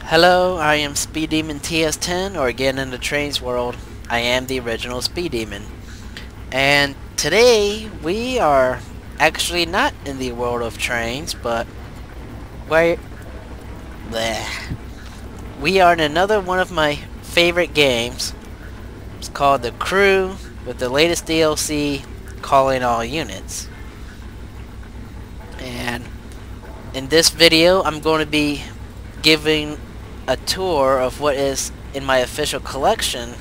Hello, I am Speed Demon TS10, or again in the trains world, I am the original Speed Demon. And today we are actually not in the world of trains, but we're, bleh. We are in another one of my favorite games. It's called The Crew, with the latest DLC, Calling All Units. And in this video, I'm going to be giving a tour of what is in my official collection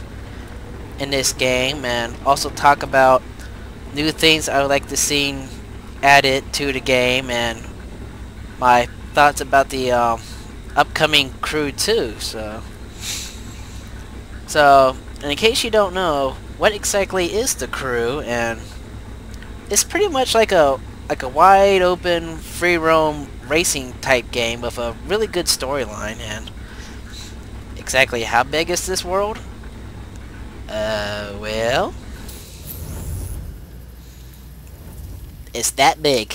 in this game, and also talk about new things I would like to see added to the game, and my thoughts about the upcoming Crew 2. So in case you don't know, what exactly is the Crew? And it's pretty much like a wide open free roam racing type game with a really good storyline. And exactly how big is this world? Well, it's that big.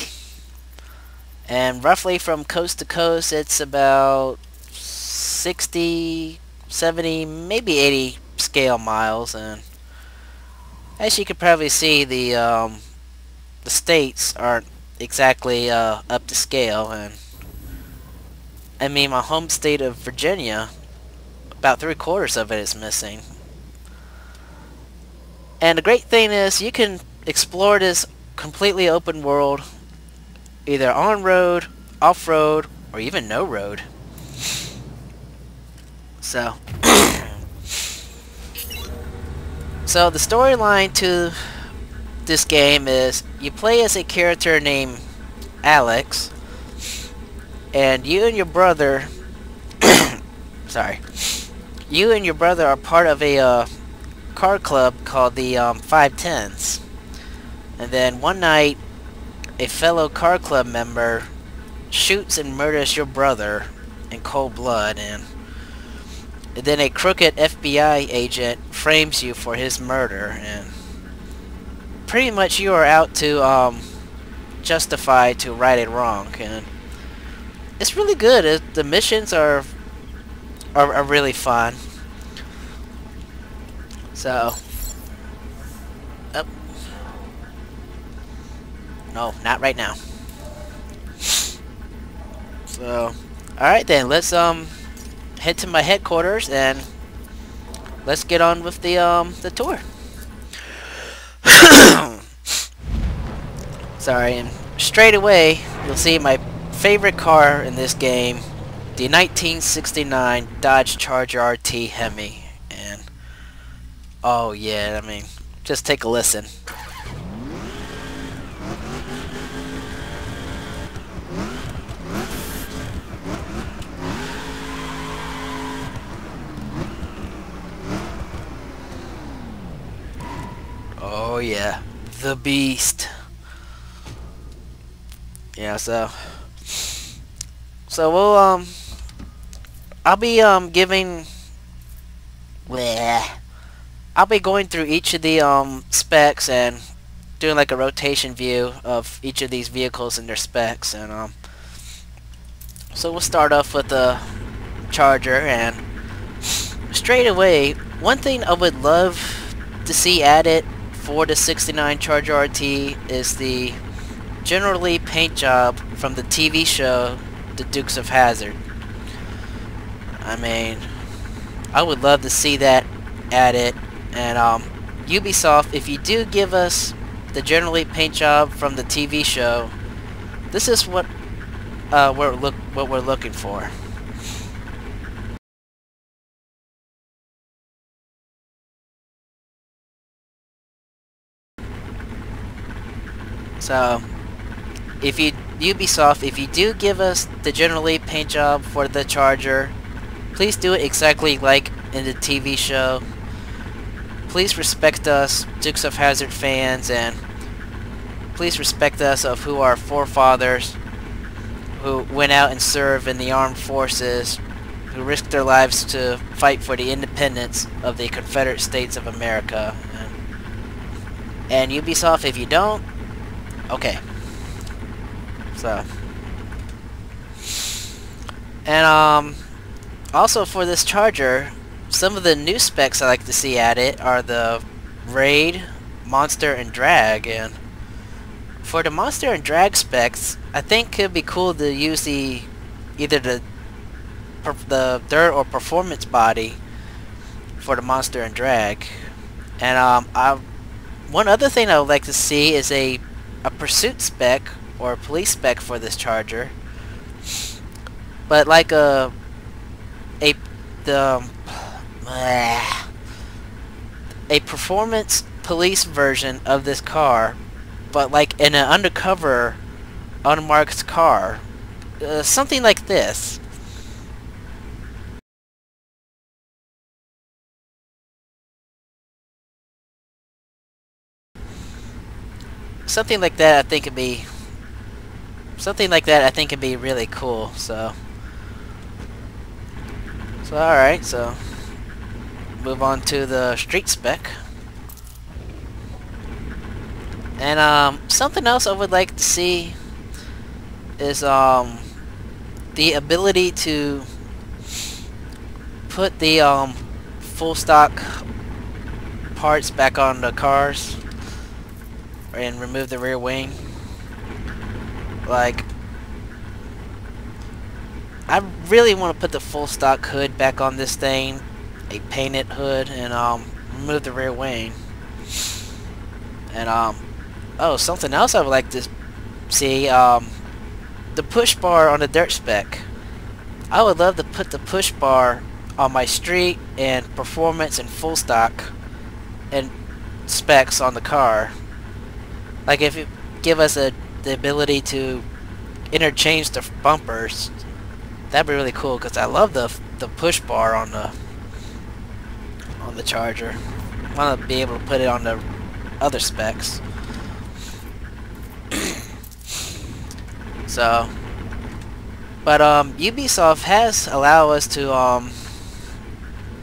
And roughly from coast to coast, it's about 60, 70, maybe 80 scale miles. And as you can probably see, the states aren't exactly up to scale. And I mean, my home state of Virginia, about 3/4 of it is missing. And the great thing is, you can explore this completely open world, either on-road, off-road, or even no road. So, so the storyline to this game is, you play as a character named Alex, and you and your brother, sorry, you and your brother are part of a car club called the 510s. And then one night, a fellow car club member shoots and murders your brother in cold blood, and then a crooked FBI agent frames you for his murder, and pretty much you are out to justify to right and wrong. And it's really good. The missions are really fun. So, oh, no, not right now. So, alright then, let's head to my headquarters and let's get on with the tour. Sorry, and straight away you'll see my favorite car in this game, the 1969 Dodge Charger RT Hemi. And oh yeah, I mean, just take a listen. Oh yeah, the beast. Yeah, so we'll I'll be giving, bleh, I'll be going through each of the specs and doing like a rotation view of each of these vehicles and their specs. And so we'll start off with the Charger. And straight away, one thing I would love to see added for the 69 Charger RT is the General Lee paint job from the TV show The Dukes of Hazzard. I mean, I would love to see that added. And Ubisoft, if you do give us the General Lee paint job from the TV show, this is what we're looking for. So, Ubisoft, if you do give us the General Lee paint job for the Charger, please do it exactly like in the TV show. Please respect us, Dukes of Hazzard fans, and please respect us of who our forefathers, who went out and served in the armed forces, who risked their lives to fight for the independence of the Confederate States of America. And Ubisoft, if you don't, okay. So, and Also for this Charger, some of the new specs I like to see at it are the Raid, Monster, and Drag. And for the Monster and Drag specs, I think it'd be cool to use either the dirt or performance body for the Monster and Drag. And one other thing I would like to see is a pursuit spec or a police spec for this Charger, but like the a performance police version of this car, but like in an undercover unmarked car, something like this. Something like that I think could be really cool. So alright, so move on to the street spec. And something else I would like to see is the ability to put the full stock parts back on the cars and remove the rear wing. Like, I really want to put the full stock hood back on this thing, a painted hood, and remove the rear wing. And oh, something else I would like to see, the push bar on the dirt spec. I would love to put the push bar on my street and performance and full stock and specs on the car. Like, if it give us the ability to interchange the bumpers, that'd be really cool, because I love the push bar on the Charger. I want to be able to put it on the other specs. So, but Ubisoft has allowed us to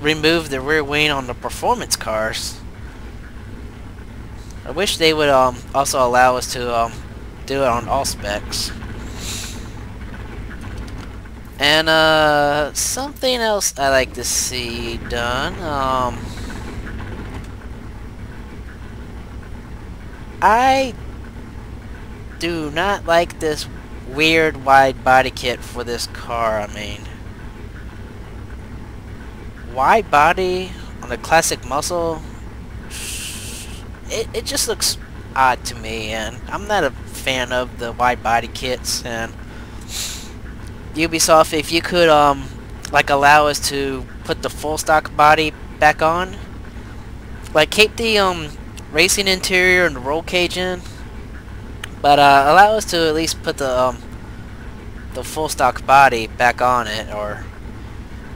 remove the rear wing on the performance cars. I wish they would also allow us to do it on all specs. And something else I like to see done. I do not like this weird wide body kit for this car. I mean, wide body on a classic muscle, it just looks odd to me, and I'm not a fan of the wide body kits. And Ubisoft, if you could like allow us to put the full stock body back on, like keep the racing interior and the roll cage in, but allow us to at least put the full stock body back on it. Or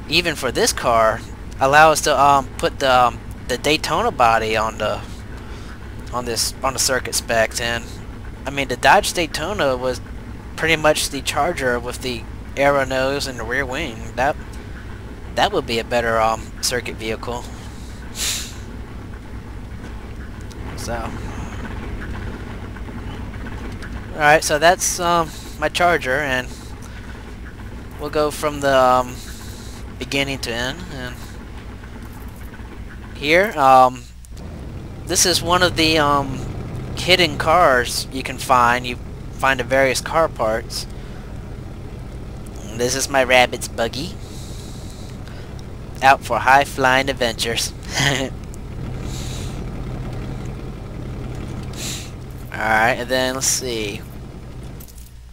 even for this car, allow us to put the Daytona body on the circuit specs. And I mean, the Dodge Daytona was pretty much the Charger with the arrow nose and the rear wing. That would be a better circuit vehicle. So, alright, so that's my Charger, and we'll go from the beginning to end. And here, this is one of the hidden cars you can find. You find the various car parts. And this is my Rabbids buggy, out for high-flying adventures. Alright, and then let's see.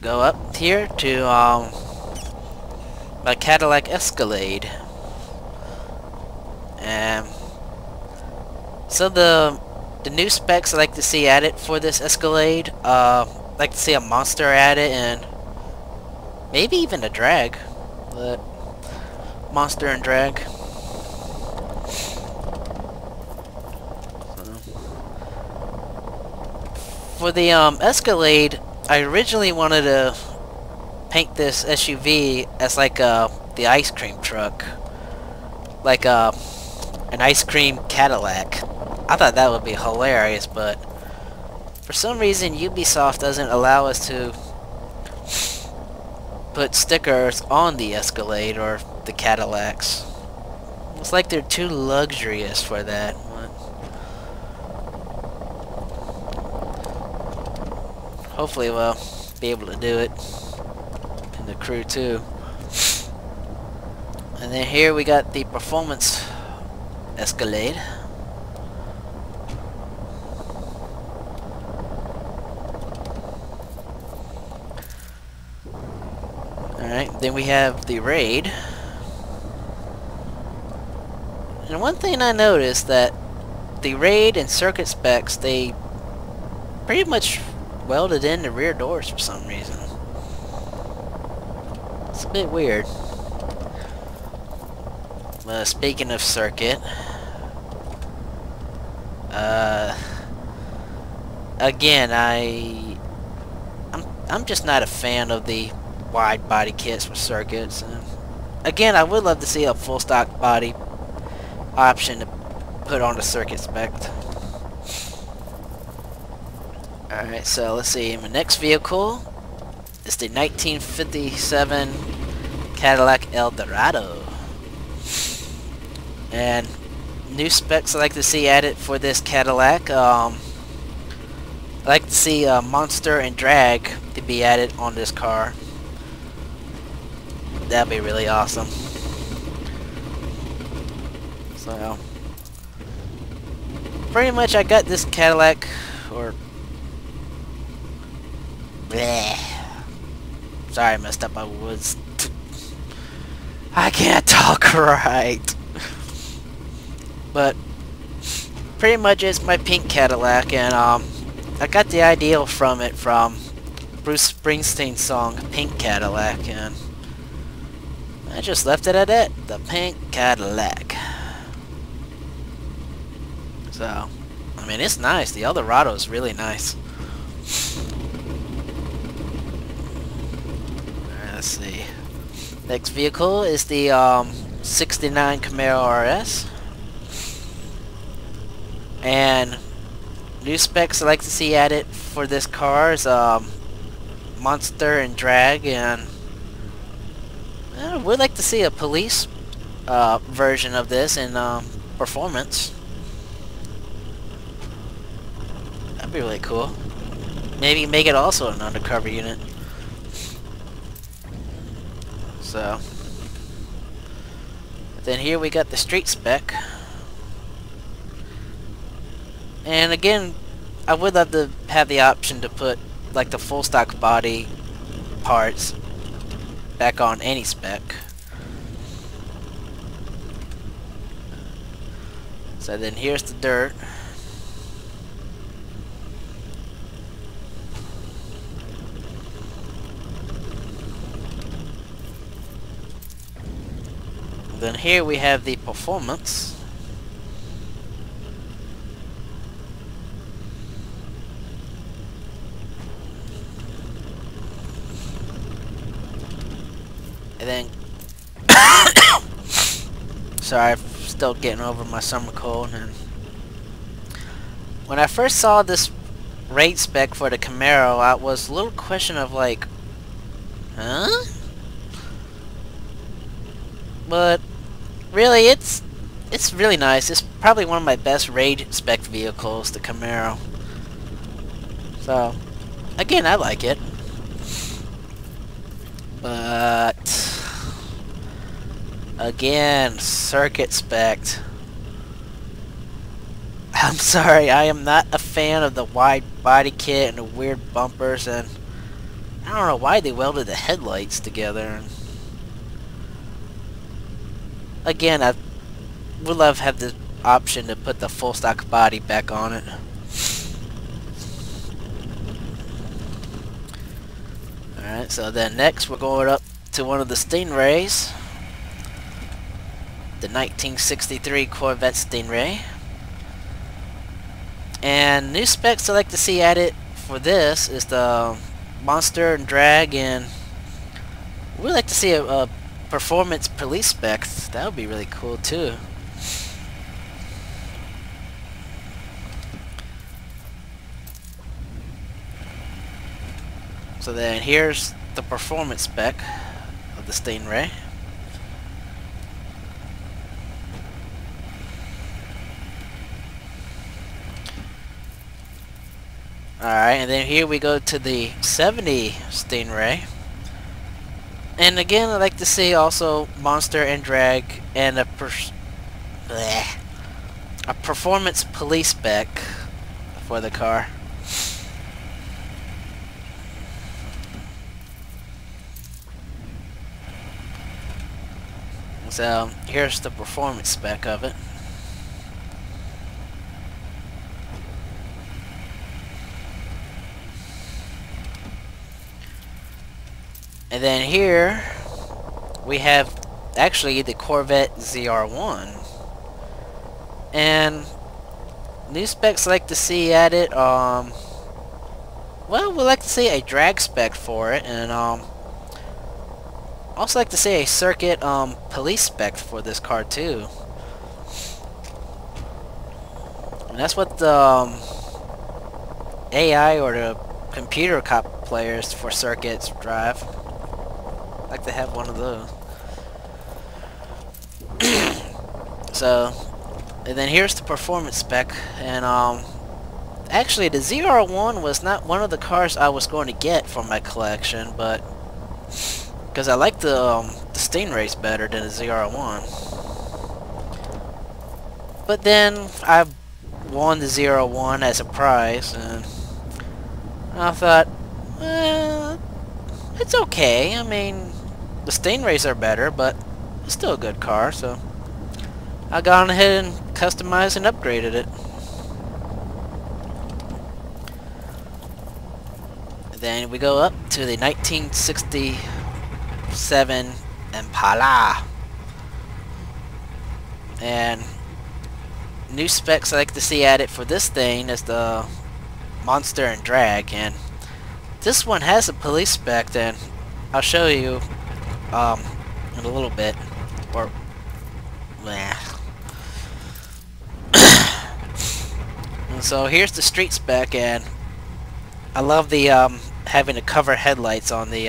Go up here to my Cadillac Escalade. And so the new specs I like to see added for this Escalade, I'd like to see a Monster added, and maybe even a Drag. But Monster and Drag. For the Escalade, I originally wanted to paint this SUV as like the ice cream truck, like an ice cream Cadillac. I thought that would be hilarious, but for some reason Ubisoft doesn't allow us to put stickers on the Escalade or the Cadillacs. Looks like they're too luxurious for that. Hopefully we'll be able to do it. And the crew too. And then here we got the performance Escalade. Alright, then we have the Raid. And one thing I noticed that the Raid and circuit specs, they pretty much welded in the rear doors for some reason. It's a bit weird. Speaking of circuit, again, I'm just not a fan of the wide body kits for circuits. And again, I would love to see a full stock body option to put on the circuit spec. Alright, so let's see. My next vehicle is the 1957 Cadillac Eldorado. And new specs I like to see added for this Cadillac. I like to see Monster and Drag to be added on this car. That'd be really awesome. So, pretty much I got this Cadillac, or... Bleh. Sorry I messed up my words. I can't talk right. But pretty much it's my pink Cadillac, and I got the idea from it from Bruce Springsteen's song Pink Cadillac, and I just left it at that, the pink Cadillac. So, I mean, it's nice. The Eldorado is really nice. Alright, let's see. Next vehicle is the 69 Camaro RS. And new specs I like to see added for this car is Monster and Drag, and I would like to see a police version of this in performance. That'd be really cool. Maybe make it also an undercover unit. So then here we got the street spec. And again, I would love to have the option to put like the full stock body parts back on any spec. So then here's the dirt. Then here we have the performance. And then sorry, I'm still getting over my summer cold. And when I first saw this raid spec for the Camaro, I was a little question of like, huh? But really, it's really nice. It's probably one of my best raid spec vehicles, the Camaro. So again, I like it. But again, circuit spec. I'm sorry, I am not a fan of the wide body kit and the weird bumpers, and I don't know why they welded the headlights together. Again, I would love to have the option to put the full stock body back on it. Alright, so then next we're going up to one of the Stingrays. The 1963 Corvette Stingray. And new specs I like to see added for this is the Monster and Drag, and we'd like to see a performance police spec. That would be really cool too. So then here's the performance spec of the Stingray. Alright, and then here we go to the 70 Stingray. And again, I'd like to see also monster and drag and a performance police spec for the car. So here's the performance spec of it. And then here we have actually the Corvette ZR1. And new specs like to see added, well, we like to see a drag spec for it, and also like to see a circuit police spec for this car too. And that's what the AI or the computer cop players for circuits drive. Like to have one of those. So, and then here's the performance spec, and actually the ZR1 was not one of the cars I was going to get for my collection, but because I like the Stingrays better than the ZR1. But then I won the ZR1 as a prize, and I thought, well, it's okay. I mean, the Stingrays are better, but it's still a good car, so I got on ahead and customized and upgraded it. Then we go up to the 1967 Impala. And new specs I like to see added for this thing is the monster and drag, and this one has a police spec, then I'll show you in a little bit, or so here's the street spec, and I love the having the cover headlights on the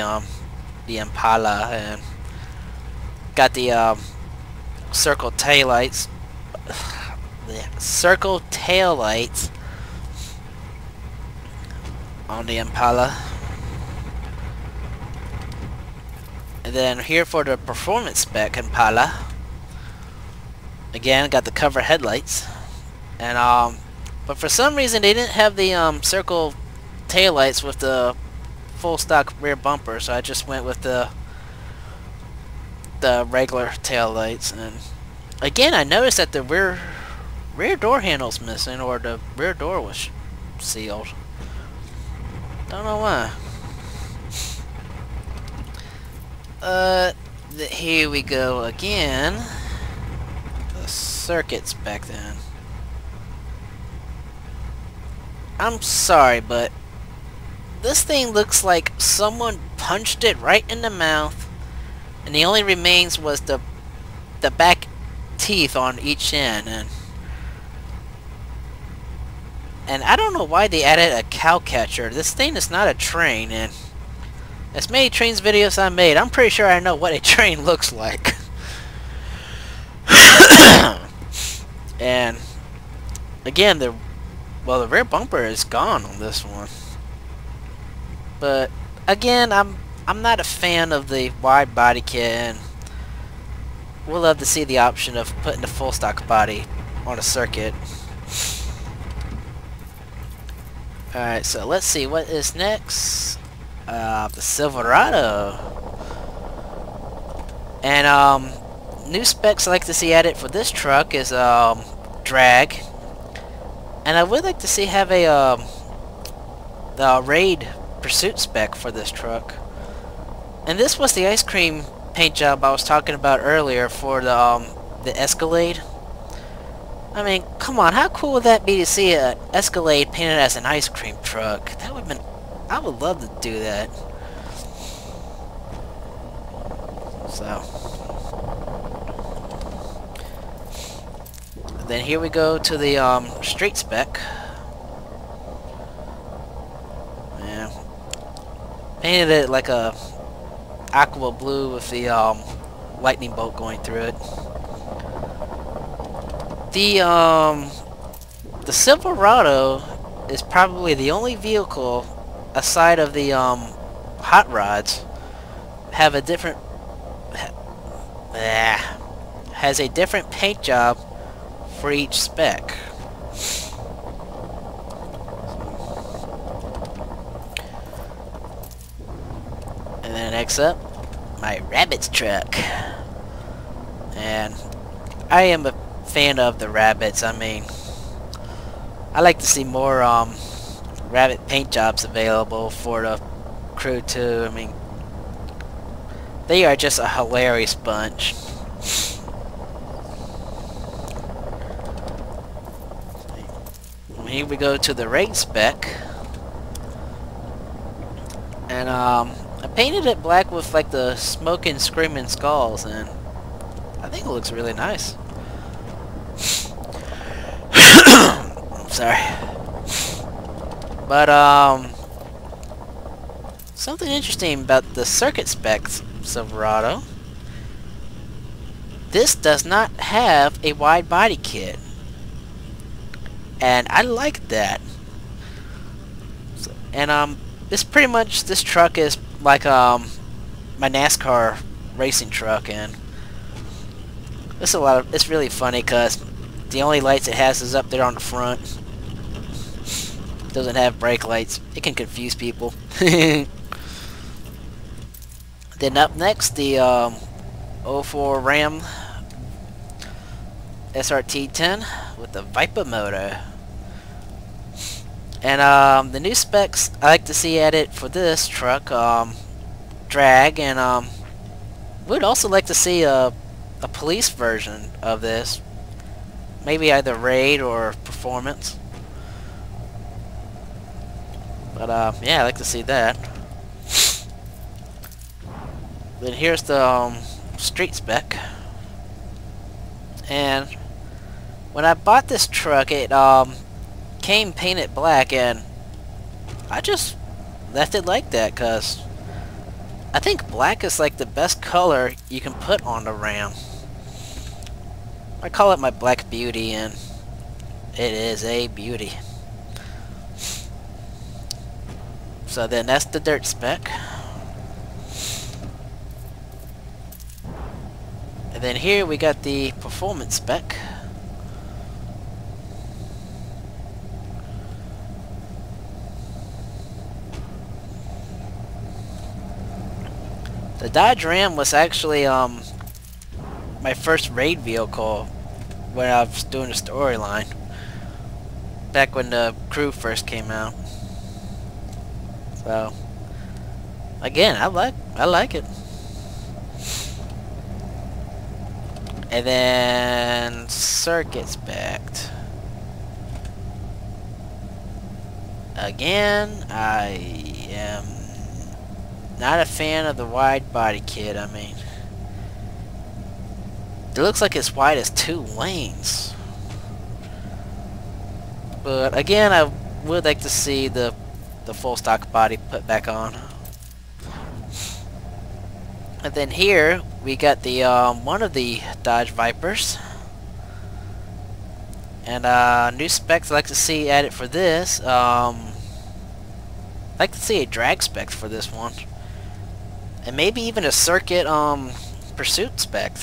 Impala, and got the circle taillights. Circle taillights on the Impala. And then here for the performance spec Impala, again got the cover headlights, and but for some reason they didn't have the circle taillights with the full stock rear bumper, so I just went with the regular taillights. And again, I noticed that the rear door handle's missing, or the rear door was sealed. Don't know why. Here we go again. The circuits back then. I'm sorry, but this thing looks like someone punched it right in the mouth, and the only remains was the back teeth on each end, and I don't know why they added a cow catcher. This thing is not a train, and as many trains videos I made, I'm pretty sure I know what a train looks like. And again, the rear bumper is gone on this one. But again, I'm not a fan of the wide body kit, and we'll love to see the option of putting the full stock body on a circuit. Alright, so let's see what is next. The Silverado. And new specs I like to see added for this truck is drag. And I would like to see have a the Raid Pursuit spec for this truck. And this was the ice cream paint job I was talking about earlier for the Escalade. I mean, come on, how cool would that be to see an Escalade painted as an ice cream truck? That would have been, I would love to do that. So then here we go to the street spec. Yeah, painted it like a aqua blue with the lightning bolt going through it. The Silverado is probably the only vehicle aside of the hot rods have a different has a different paint job for each spec. And then next up, my Rabbits truck. And I am a fan of the Rabbits. I mean, I like to see more Rabbit paint jobs available for the crew too. I mean, they are just a hilarious bunch. Here we go to the race spec. And I painted it black with like the smoking, screaming skulls, and I think it looks really nice. I'm sorry. But something interesting about the circuit specs Silverado. This does not have a wide body kit, and I like that. And this pretty much, this truck is like my NASCAR racing truck, and it's really funny because the only lights it has is up there on the front. Doesn't have brake lights. It can confuse people. Then up next, the 04 Ram SRT10 with the Viper motor. And the new specs I like to see added for this truck, drag, and would also like to see a police version of this. Maybe either raid or performance. But yeah, I like to see that. Then here's the street spec. And when I bought this truck, it came painted black, and I just left it like that because I think black is like the best color you can put on the Ram. I call it my black beauty, and it is a beauty. So then that's the dirt spec. And then here we got the performance spec. The Dodge Ram was actually my first raid vehicle when I was doing the storyline. Back when the crew first came out. So again, I like it. And then circuit spec. Again, I am not a fan of the wide body kit. I mean, it looks like it's wide as 2 lanes. But again, I would like to see the full stock body put back on. And then here we got the one of the Dodge Vipers. And new specs I'd like to see added for this. I'd like to see a drag spec for this one. And maybe even a circuit pursuit spec.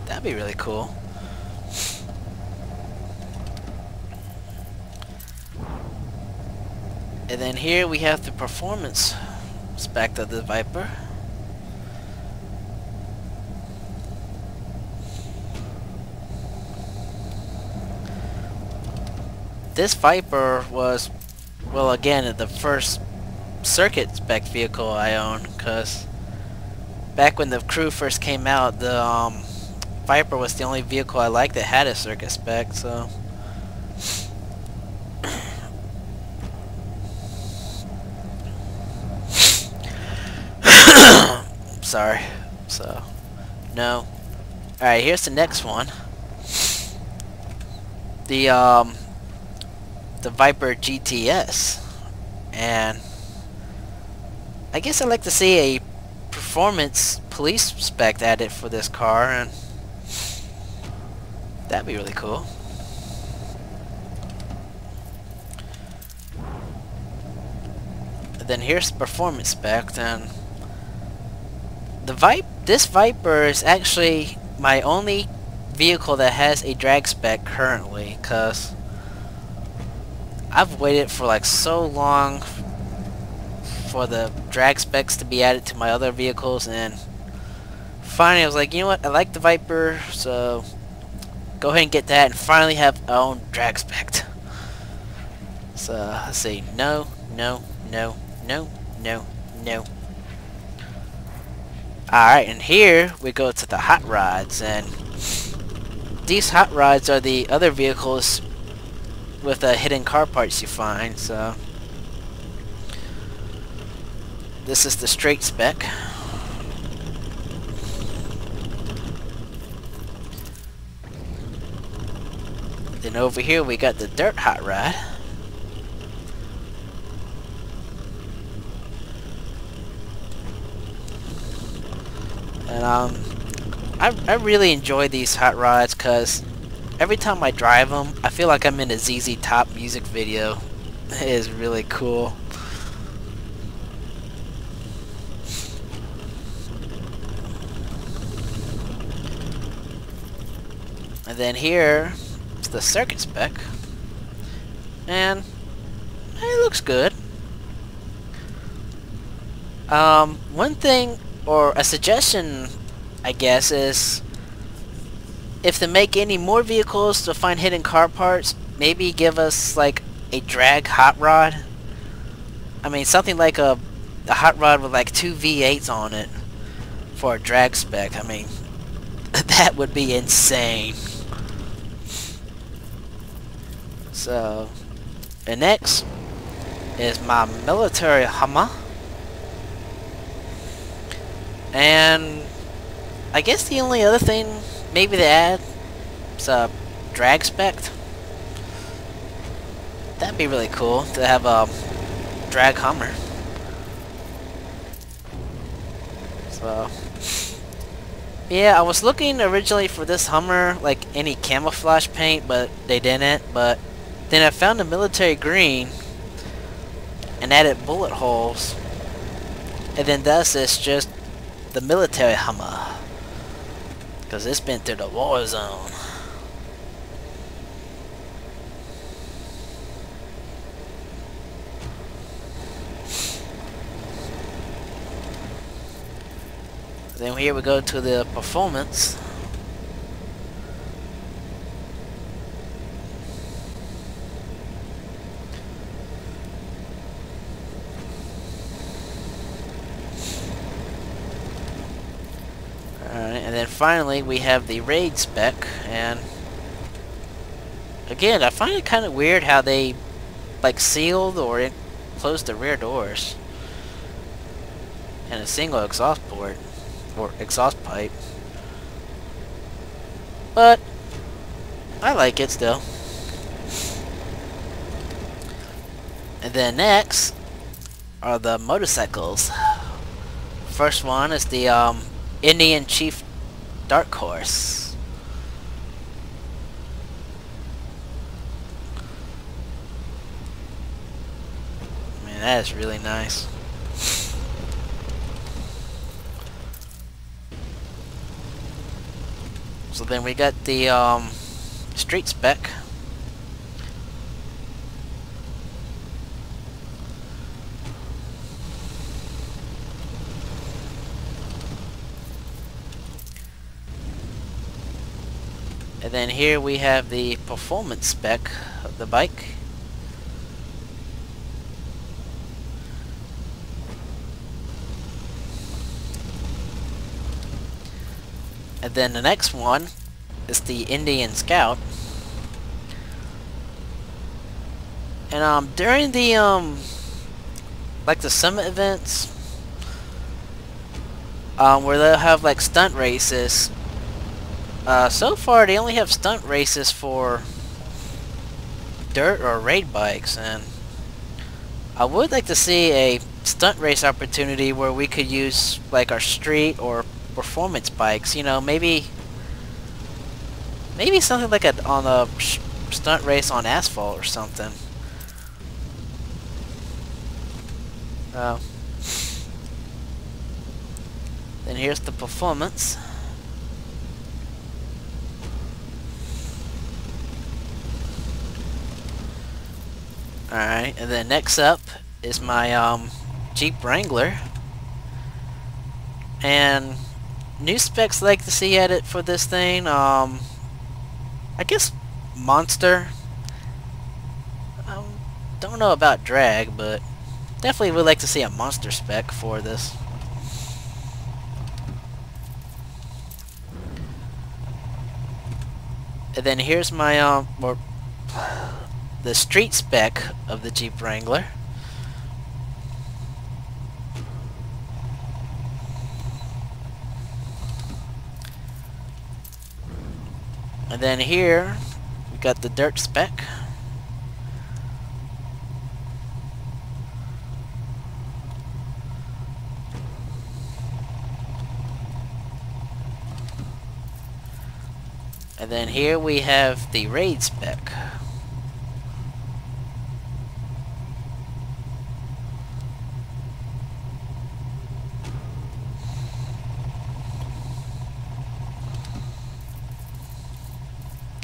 That'd be really cool. And then here we have the performance spec of the Viper. This Viper was, well, again, the first circuit spec vehicle I owned, because back when the crew first came out, the Viper was the only vehicle I liked that had a circuit spec, so sorry. So no. Alright, here's the next one. The Viper GTS. And I guess I'd like to see a performance police spec added for this car, and that'd be really cool. And then here's the performance spec, and this Viper is actually my only vehicle that has a drag spec currently, because I've waited for like so long for the drag specs to be added to my other vehicles, and finally I was like, you know what, I like the Viper, so go ahead and get that and finally have our own drag spec. So let's see, no, no, no, no, no, no. Alright, and here we go to the hot rods, and these hot rods are the other vehicles with hidden car parts you find. So this is the straight spec. Then over here we got the dirt hot rod. And I really enjoy these hot rods because every time I drive them, I feel like I'm in a ZZ Top music video. It is really cool. And then here is the circuit spec, and it looks good. One thing, or a suggestion, I guess, is if they make any more vehicles to find hidden car parts, maybe give us like a drag hot rod. I mean, something like a hot rod with like 2 V8s on it for a drag spec. I mean, that would be insane. So, and next is my military Hummer. And I guess the only other thing maybe to add is a drag spec. That'd be really cool to have a drag Hummer. So yeah, I was looking originally for this Hummer, like any camouflage paint, but they didn't. But then I found a military green and added bullet holes, and then thus it's just the military Hummer, because it's been through the war zone. Then here we go to the performance. Alright, and then finally we have the raid spec, and again, I find it kind of weird how they like sealed or closed the rear doors and a single exhaust port or exhaust pipe, but I like it still. And then next are the motorcycles. First one is the Indian Chief Dark Horse. Man, that is really nice. So then we got the street spec. And then here we have the performance spec of the bike. And then the next one is the Indian Scout. And during the like the summit events, where they'll have like stunt races. So far they only have stunt races for dirt or raid bikes, and I would like to see a stunt race opportunity where we could use like our street or performance bikes. You know, maybe something like on a stunt race on asphalt or something. Then here's the performance. Alright, and then next up is my Jeep Wrangler. And new specs I'd like to see at it for this thing. I guess monster. Don't know about drag, but definitely would like to see a monster spec for this. And then here's my the street spec of the Jeep Wrangler. And then here we got the dirt spec. And then here we have the raid spec.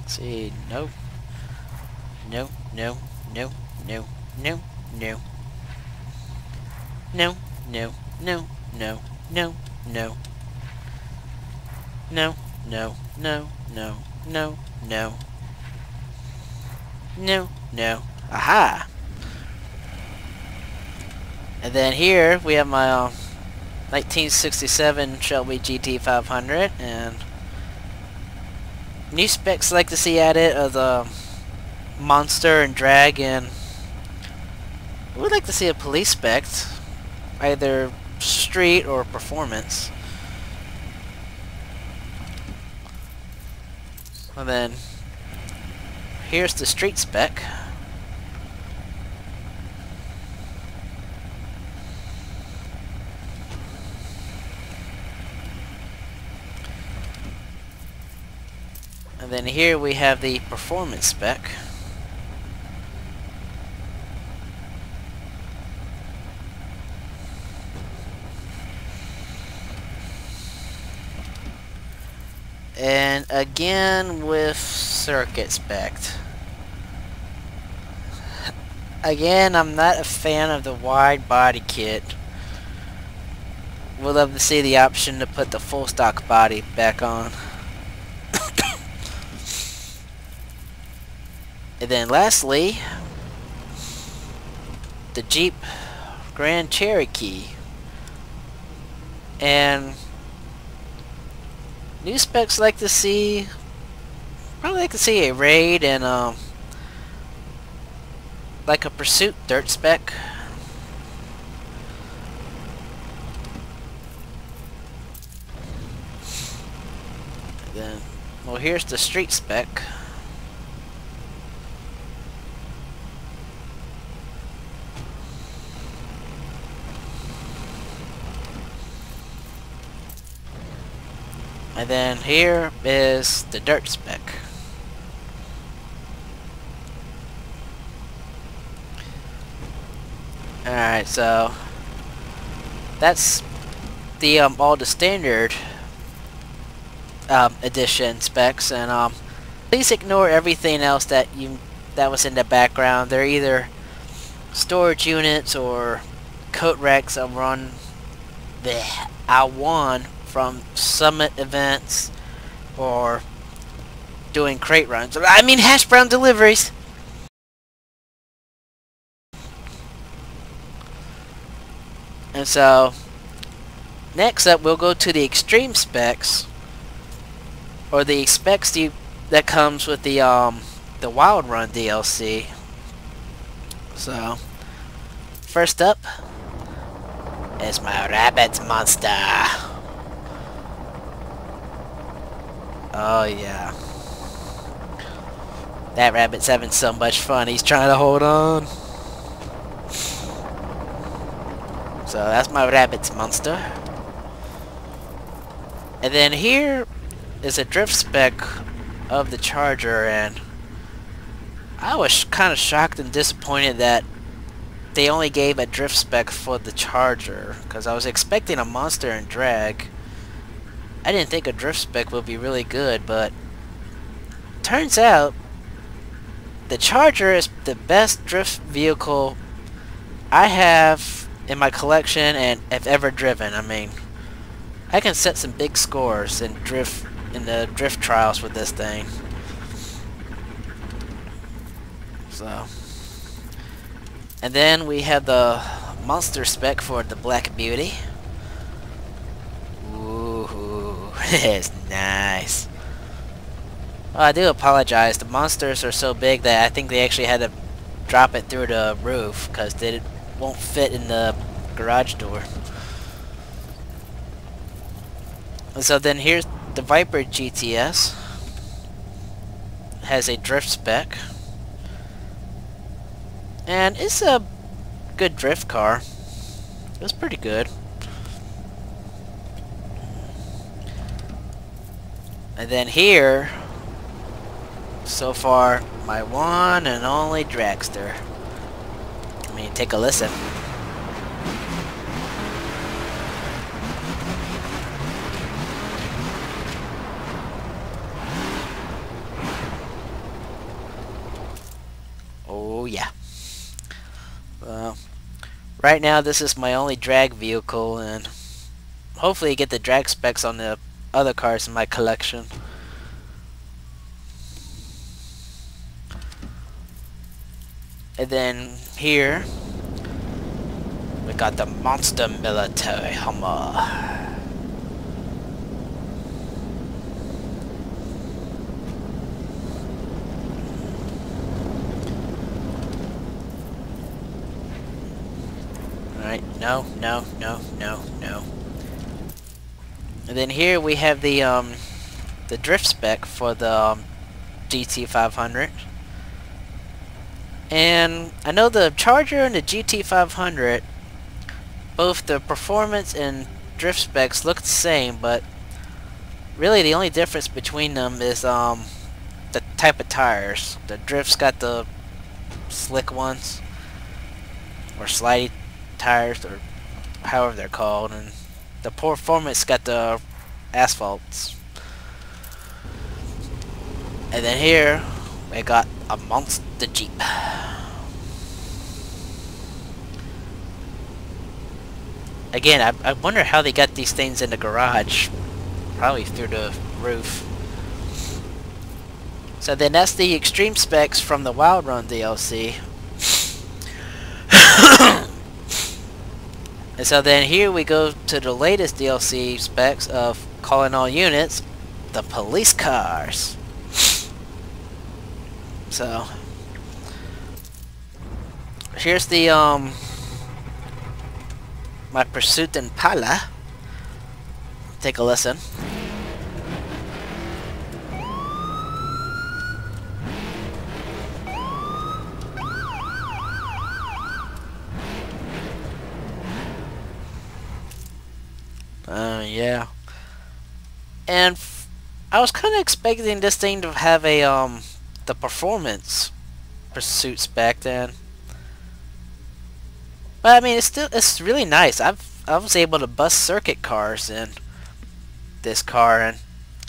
See, nope. No, no, no, no, no, no. No, no, no, no, no, no. No, no, no, no, no, no. No, no. Aha! And then here we have my 1967 Shelby GT500 and new specs I'd like to see added are the monster and drag, and I would like to see a police spec, either street or performance. And then here's the street spec. And then here we have the performance spec. And again with circuit spec. Again, I'm not a fan of the wide body kit. Would love to see the option to put the full stock body back on. And then lastly, the Jeep Grand Cherokee. And new specs like to see, probably like to see a raid and like a pursuit dirt spec. And then, well, here's the street spec. And then here is the dirt spec. Alright, so that's the all the standard edition specs, and please ignore everything else that was in the background. They're either storage units or coat racks I won from summit events or doing crate runs. I mean hash brown deliveries. And so next up we'll go to the extreme specs, or the specs that comes with the Wild Run DLC. So first up is my rabbit monster. Oh yeah. That rabbit's having so much fun. He's trying to hold on. So that's my Rabbits monster. And then here is a drift spec of the Charger, and I was kind of shocked and disappointed that they only gave a drift spec for the Charger, because I was expecting a monster and drag. I didn't think a drift spec would be really good, but turns out the Charger is the best drift vehicle I have in my collection and have ever driven. I mean, I can set some big scores in the drift trials with this thing. So, and then we have the monster spec for the Black Beauty. Ooh, it's nice. Well, I do apologize. The monsters are so big that I think they actually had to drop it through the roof because it won't fit in the garage door. So then here's the Viper GTS. Has a drift spec. And it's a good drift car. It's pretty good. And then here, so far, my one and only dragster. I mean, take a listen. Oh yeah. Well, right now this is my only drag vehicle, and hopefully get the drag specs on the other cars in my collection. And then here we got the Monster Military Hummer. Alright, no. And then here we have the drift spec for the GT500. And I know the Charger and the GT500, both the performance and drift specs look the same, but really the only difference between them is the type of tires. The drift's got the slick ones, or slidey tires, or however they're called, and the performance got the asphalts. And then here we got a monster Jeep. Again, I wonder how they got these things in the garage. Probably through the roof. So then that's the extreme specs from the Wild Run DLC. And so then here we go to the latest DLC specs of Calling All Units, the police cars. So here's the my Pursuit Impala. Take a listen. Yeah. And I was kind of expecting this thing to have a the performance Pursuit spec then. But I mean, it's really nice. I was able to bust circuit cars in this car, and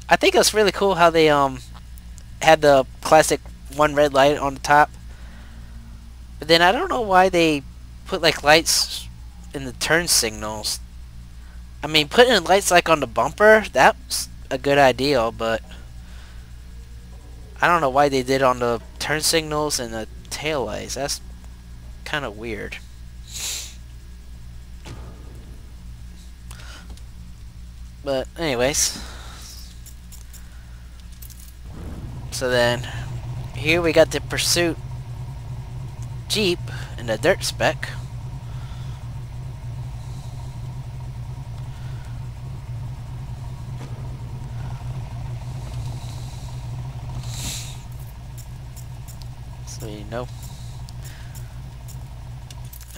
I think it's really cool how they had the classic one red light on the top. But then I don't know why they put like lights in the turn signals. I mean, putting lights like on the bumper, that's a good idea, but I don't know why they did on the turn signals and the tail lights. That's kind of weird. But anyways, so then here we got the Pursuit Jeep in the dirt spec. So you know.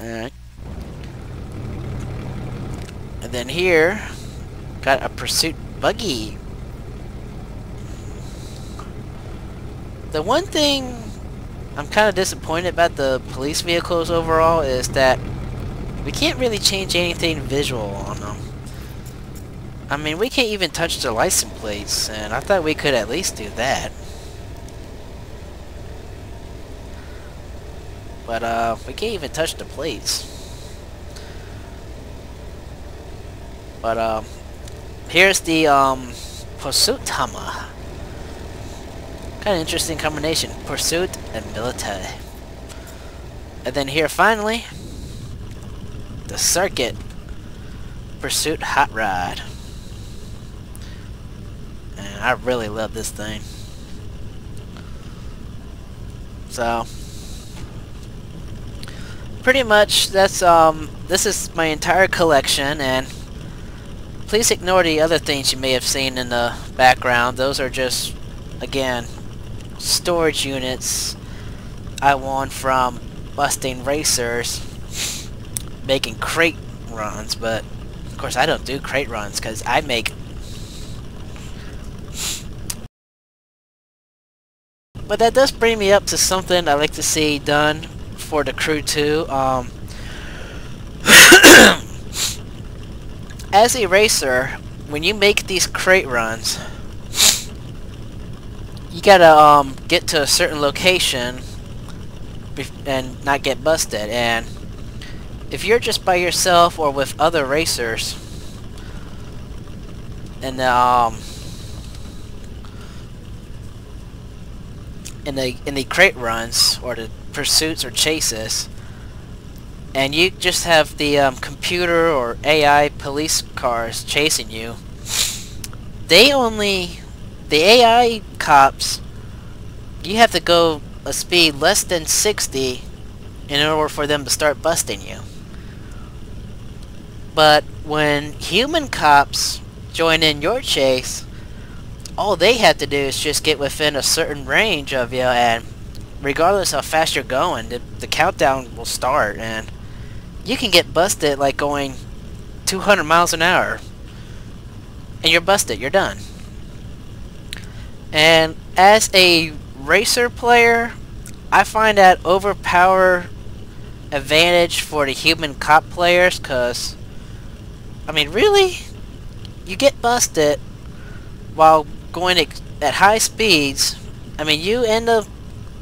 Alright. And then here, got a pursuit buggy. The one thing I'm kind of disappointed about the police vehicles overall is that we can't really change anything visual on them. I mean, we can't even touch the license plates, and I thought we could at least do that. But, we can't even touch the plates. But, here's the, Pursuit Hummer. Kind of interesting combination. Pursuit and military. And then here, finally, the Circuit Pursuit Hot Rod. And I really love this thing. So, pretty much, that's, this is my entire collection, and please ignore the other things you may have seen in the background. Those are just, again, storage units I won from busting racers making crate runs, but of course I don't do crate runs because I make... But that does bring me up to something I like to see done for the Crew 2. As a racer, when you make these crate runs, you gotta get to a certain location and not get busted. And if you're just by yourself or with other racers, and in the crate runs or the pursuits or chases, and you just have the computer or AI police cars chasing you, the AI cops, you have to go a speed less than 60 in order for them to start busting you. But when human cops join in your chase, all they have to do is just get within a certain range of you, and regardless how fast you're going, the countdown will start, and you can get busted like going 200 miles an hour. And you're busted, you're done. And as a racer player, I find that overpower advantage for the human cop players, because, I mean, really? You get busted while going at high speeds. I mean, you and the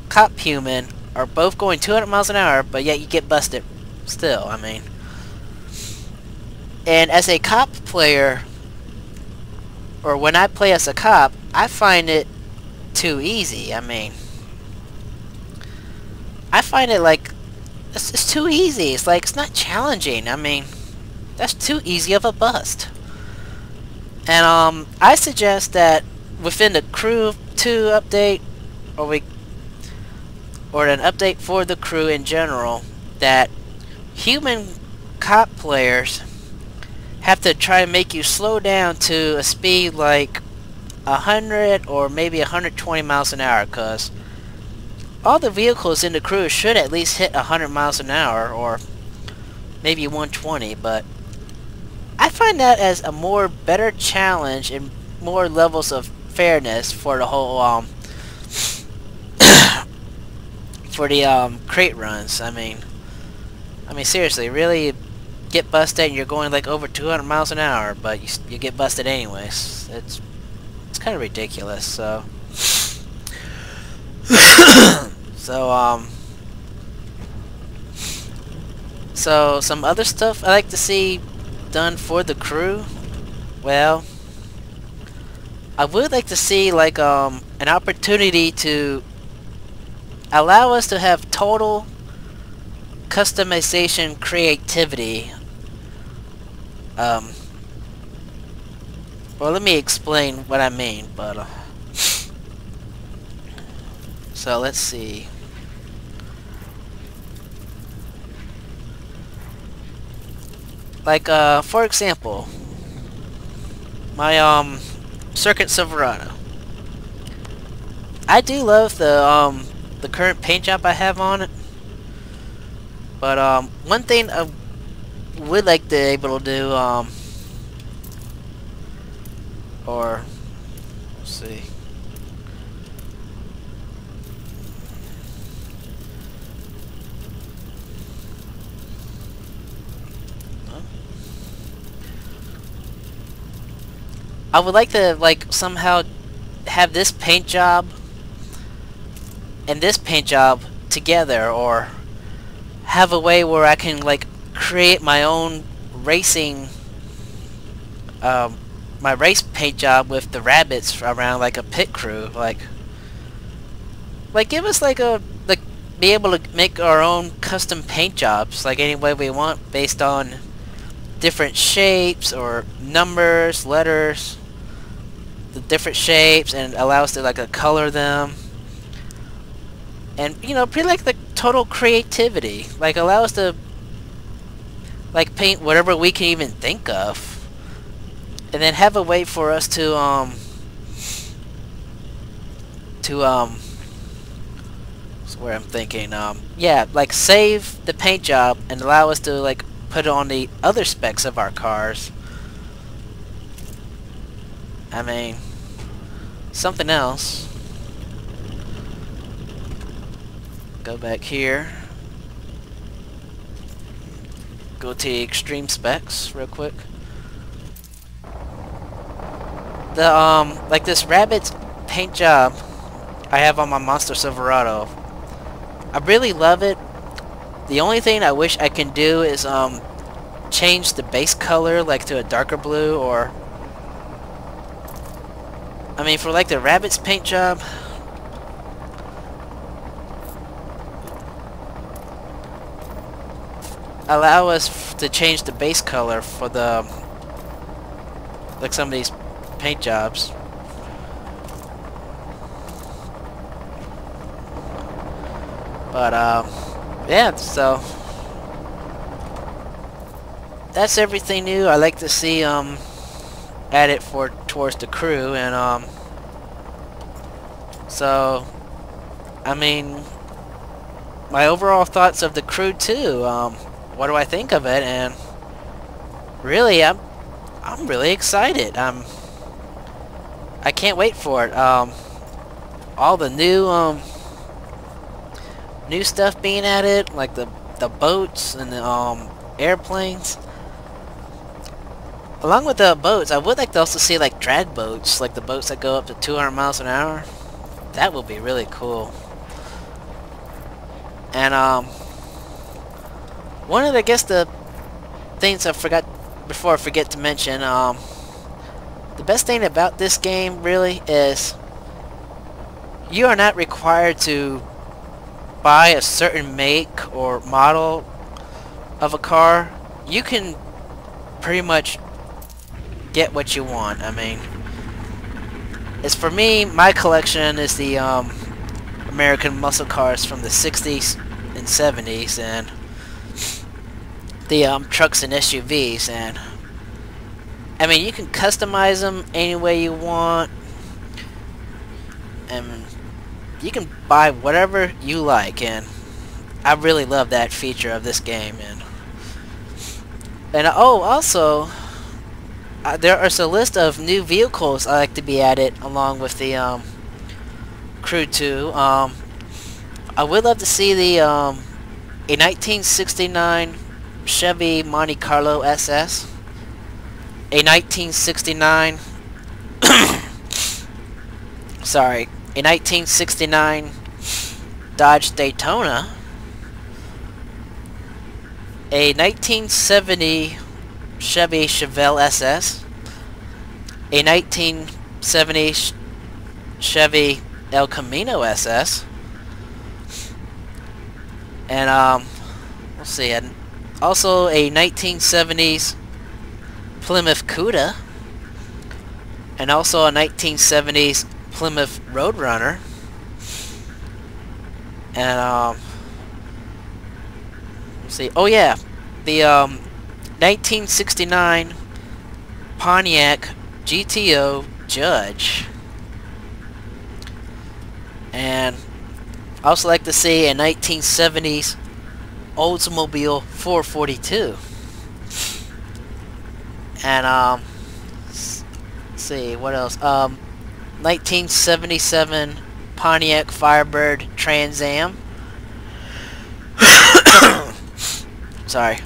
cop human are both going 200 miles an hour, but yet you get busted still. I mean, and as a cop player, or when I play as a cop, I find it too easy. I mean, I find it like it's too easy. It's like, it's not challenging. I mean, that's too easy of a bust. And I suggest that within the Crew 2 update, or an update for the Crew in general, that human cop players have to try and make you slow down to a speed like 100 or maybe 120 miles an hour, because all the vehicles in the Crew should at least hit 100 miles an hour, or maybe 120, but I find that as a more better challenge and more levels of fairness for the whole for the crate runs. I mean seriously, really get busted and you're going like over 200 miles an hour, but you get busted anyways. It's kind of ridiculous. So so some other stuff I like to see done for the Crew. Well, I would like to see like an opportunity to allow us to have total customization creativity. Well, let me explain what I mean, but so let's see. Like, for example, my Circuit Silverado. I do love the current paint job I have on it, but one thing I would like to be able to do Or, let's see. I would like to, like, somehow have this paint job and this paint job together, or have a way where I can, like, create my own racing, my race paint job with the rabbits around, like, a pit crew, like give us, like, be able to make our own custom paint jobs, like, any way we want, based on different shapes, or numbers, letters, the different shapes, and allow us to, like, color them. And, you know, pretty like the total creativity. Like, allow us to, like, paint whatever we can even think of. And then have a way for us to, that's where I'm thinking, yeah, like, save the paint job and allow us to, like, put it on the other specs of our cars. I mean, something else. Go back here. Go to the extreme specs real quick. The like this rabbit's paint job I have on my Monster Silverado. I really love it. The only thing I wish I can do is change the base color, like, to a darker blue, or I mean, for, like, the rabbit's paint job, allow us to change the base color for the, like, some of these paint jobs. But yeah, so that's everything new I like to see added towards the crew. And so I mean, my overall thoughts of the crew too. What do I think of it? And really, I'm really excited. I can't wait for it. All the new new stuff being added, like the boats and the airplanes. Along with the boats, I would like to also see, like, drag boats, like the boats that go up to 200 miles an hour. That would be really cool. And one of the, I guess, the things I forgot before I forget to mention, the best thing about this game really is you are not required to buy a certain make or model of a car. You can pretty much get what you want. I mean, as for me, my collection is the American muscle cars from the 60s and 70s, and the trucks and SUVs. And I mean, you can customize them any way you want, and you can buy whatever you like. And I really love that feature of this game. And oh, also, there is a list of new vehicles I like to be added along with the Crew 2. I would love to see the a 1969 Chevy Monte Carlo SS, a 1969 sorry, a 1969 Dodge Daytona, a 1970 Chevy Chevelle SS, a 1970 Chevy El Camino SS, and let's see, and also a 1970s Plymouth Cuda, and also a 1970s Plymouth Roadrunner, and let's see, oh yeah, the 1969 Pontiac GTO Judge. And I also like to see a 1970s Oldsmobile 442. And let's see, what else? 1977 Pontiac Firebird Trans Am. Sorry.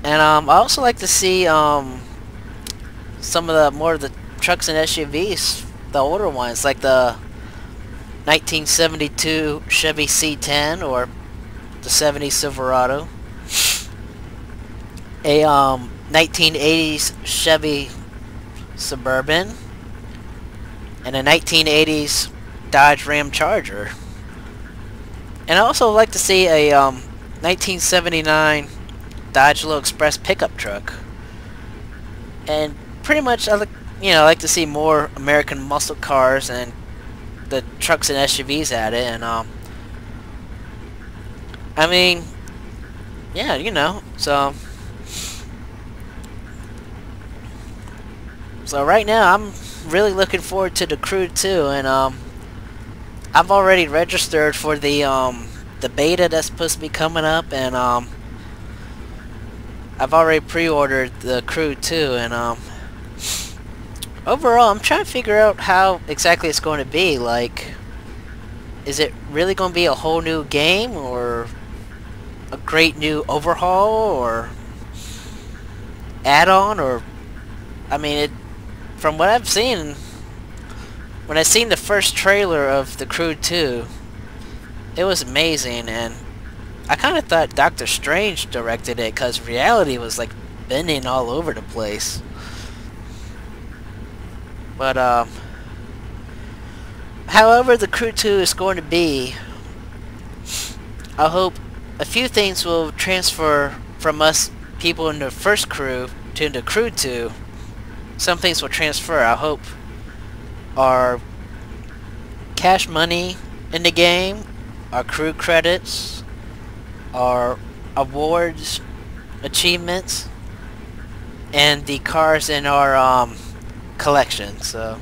And I also like to see some of the more of the trucks and SUVs, the older ones, like the 1972 Chevy C10 or the 70 Silverado, a 1980s Chevy Suburban, and a 1980s Dodge Ram Charger. And I also like to see a 1979 Dodge Little Express pickup truck. And pretty much I like to see more American muscle cars and the trucks and SUVs at it. And I mean, yeah, so right now I'm really looking forward to the Crew 2, and I've already registered for the beta that's supposed to be coming up, and I've already pre-ordered the Crew 2, and overall I'm trying to figure out how exactly it's going to be. Like, is it really going to be a whole new game, or a great new overhaul, or add-on, or I mean, from what I've seen, when I seen the first trailer of the Crew 2, it was amazing, and I kind of thought Doctor Strange directed it, because reality was like bending all over the place. But however the Crew 2 is going to be, I hope a few things will transfer from us people in the first Crew to the Crew 2. Some things will transfer. I hope our cash money in the game, our crew credits, our awards, achievements, and the cars in our collection. So,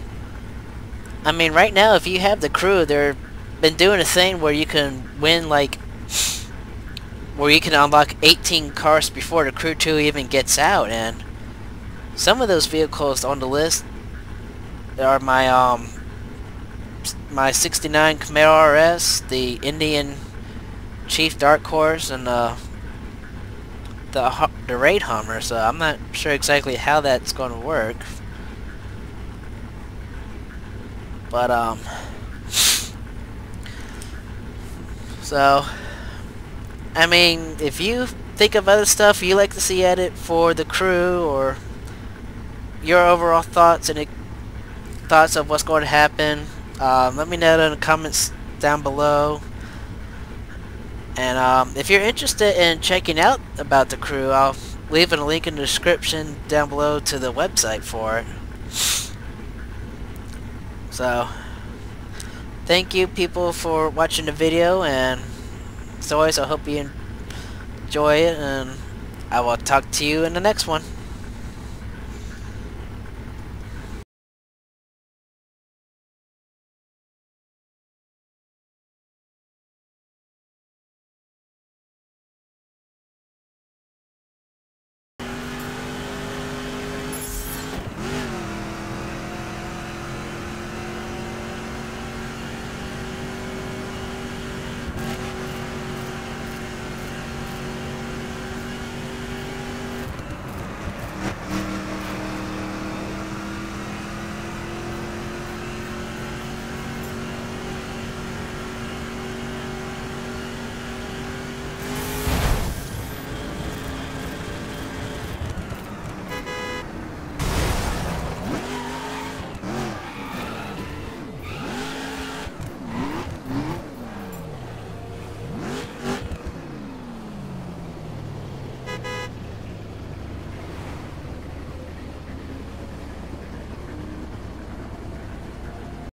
I mean, right now, if you have the Crew, they've been doing a thing where you can win, like, where you can unlock 18 cars before the Crew 2 even gets out, and some of those vehicles on the list are my my 69 Camaro RS, the Indian Chief Dark Horse, and the Raid Hummer. So I'm not sure exactly how that's going to work, but so I mean, if you think of other stuff you like to see added for the Crew, or your overall thoughts and thoughts of what's going to happen, let me know in the comments down below. And if you're interested in checking out about the Crew, I'll leave a link in the description down below to the website for it. So, thank you people for watching the video, and as always, I hope you enjoy it, and I will talk to you in the next one.